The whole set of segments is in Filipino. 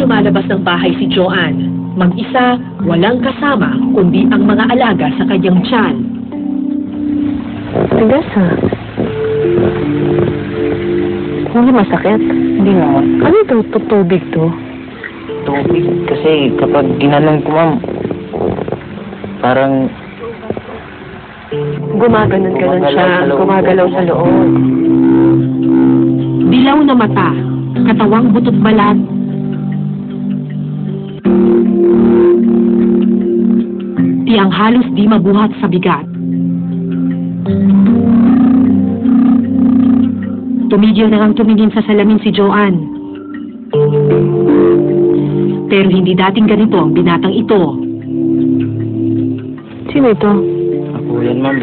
lumalabas ng bahay si Joanne. Mag-isa, walang kasama, kundi ang mga alaga sa kanyang tiyan. Tigas ha? Hindi masakit? Hindi naman. Ano ito? Tubig to? Tubig. Kasi kapag ginanong ko, ma'am, parang Gumaganon-ganon siya. Gumagalaw sa loob. Dilaw na mata, katawang butot balat, tiyang halos di mabuhat sa bigat. Tumigil na ngang tumingin sa salamin si Joanne. Pero hindi dating ganito ang binatang ito. Sino ito? ako yan, ma'am.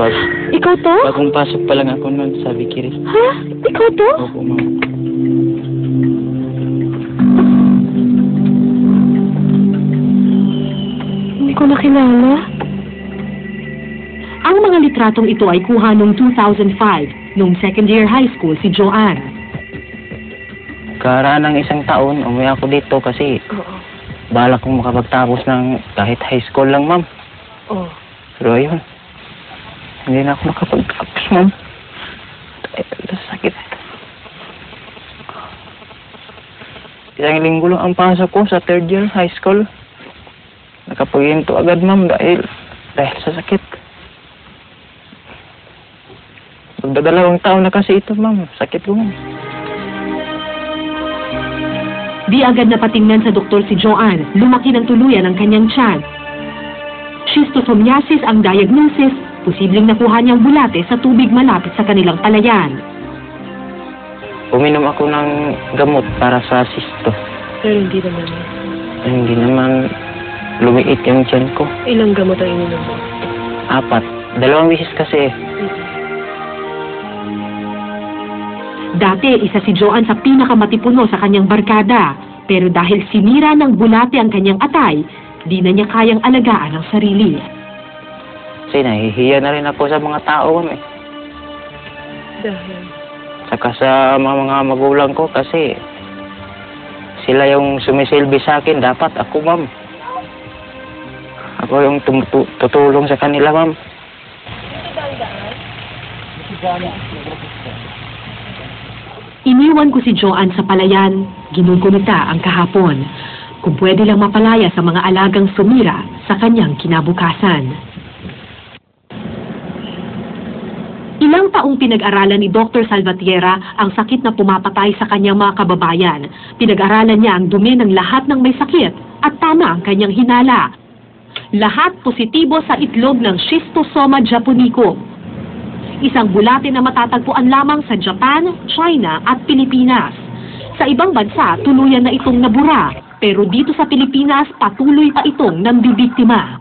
Ikaw to? Bagong pasok pa lang ako nun sa Bikiri. Ha? Ikaw to? Opo, ma'am. Hindi ko nakilala. Ang mga litratong ito ay kuha noong 2005, noong second year high school si Joanne. Karaan ng isang taon, umuwi ako dito kasi balak kong makapagtapos ng kahit high school lang, ma'am. Oo. Pero ayun, hindi na ako nakapagtapos, ma'am. Sakit. Isang linggo lang ang pasok ko sa third year high school. Nakapaginto agad, ma'am, dahil sa sakit. Magdadalawang taon na kasi ito, ma'am. Sakit ko, ma'am. Di agad na patingnan sa doktor si Joanne, lumaki ng tuluyan ang kanyang tiyan. Schistosomiasis ang diagnosis, posibleng nakuha niyang bulate sa tubig malapit sa kanilang palayan. Uminom ako ng gamot para sa cysto. Pero hindi naman. Hindi naman lumiit yung tiyan ko. Ilang gamot ang ininom mo? 4. 2 beses kasi. Dati, isa si Joanne sa pinakamatipuno sa kanyang barkada. Pero dahil sinira ng bulate ang kanyang atay, di na niya kayang alagaan ang sarili. Kasi nahihiya na rin ako sa mga tao, ma'am. Dahil? Saka sa mga magulang ko kasi sila yung sumisilbi sa akin. Dapat ako, ma'am. Ako yung tutulong sa kanila, ma'am. Iniwan ko si Joanne sa palayan, ginugunita ang kahapon. Kung pwede lang mapalaya sa mga alagang sumira sa kanyang kinabukasan. Ilang taong pinag-aralan ni Dr. Salvatierra ang sakit na pumapatay sa kanyang mga kababayan. Pinag-aralan niya ang dumi ng lahat ng may sakit at tama ang kanyang hinala. Lahat positibo sa itlog ng Schistosoma japonicum. Isang bulate na matatagpuan lamang sa Japan, China at Pilipinas. Sa ibang bansa, tuluyan na itong nabura. Pero dito sa Pilipinas, patuloy pa itong nambibiktima.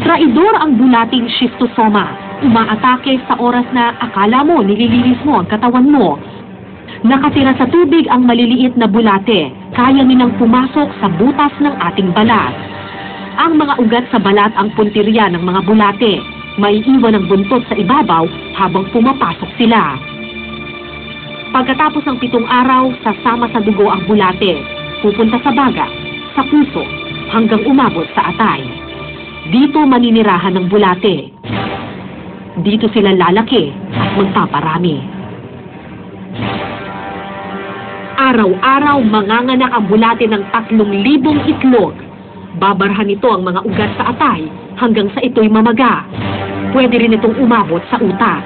Traidor ang bulating schistosoma. Umaatake sa oras na akala mo nililinis mo ang katawan mo. Nakatira sa tubig ang maliliit na bulate. Kaya nilang pumasok sa butas ng ating balat. Ang mga ugat sa balat ang puntirya ng mga bulate. May iwan ang buntot sa ibabaw habang pumapasok sila. Pagkatapos ng 7 araw, sasama sa dugo ang bulate. Pupunta sa baga, sa puso, hanggang umabot sa atay. Dito maninirahan ng bulate. Dito sila lalaki at magpaparami. Araw-araw manganganak ang bulate ng 3,000 itlog. Babarhan nito ang mga ugat sa atay hanggang sa ito'y mamaga. Pwede rin itong umabot sa utak.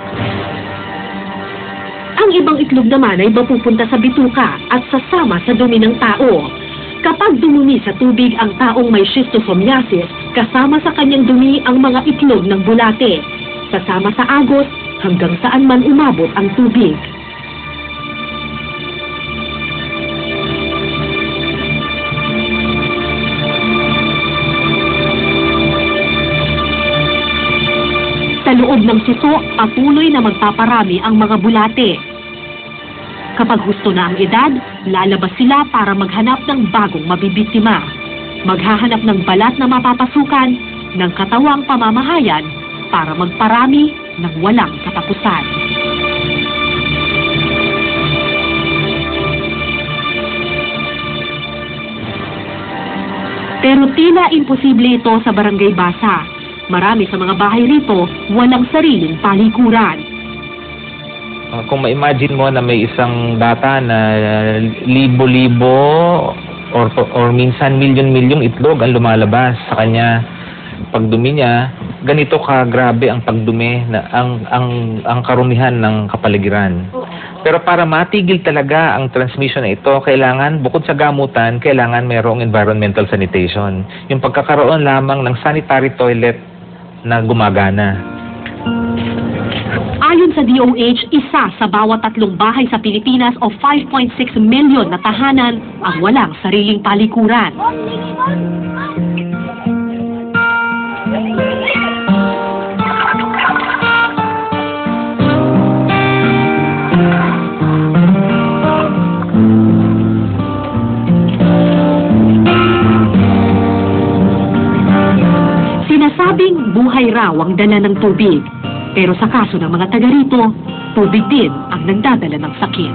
Ang ibang itlog naman ay mapupunta sa bituka at sasama sa dumi ng tao. Kapag dumumi sa tubig ang taong may schistosomiasis, kasama sa kanyang dumi ang mga itlog ng bulate. Sasama sa agos hanggang saan man umabot ang tubig. Sa loob ng suso, patuloy na magpaparami ang mga bulate. Kapag husto na ang edad, lalabas sila para maghanap ng bagong mabibiktima. Maghahanap ng balat na mapapasukan ng katawang pamamahayan para magparami ng walang katapusan. Pero tila imposible ito sa Barangay Basa. Marami sa mga bahay rito walang sariling palikuran. Kung ma-imagine mo na may isang bata na libo-libo or minsan milyon-milyong itlog ang lumalabas sa kanya, pagdumi niya, ganito ka grabe ang pagdumi na ang karumihan ng kapaligiran. Pero para matigil talaga ang transmission na ito, kailangan, bukod sa gamutan, kailangan mayroong environmental sanitation. Yung pagkakaroon lamang ng sanitary toilet na gumagana. Ayon sa DOH, isa sa bawat 3 bahay sa Pilipinas o 5.6 milyon na tahanan ang walang sariling palikuran. Sinasabing buhay raw ang dala ng tubig. Pero sa kaso ng mga taga rito, tubig din ang nagdadala ng sakit.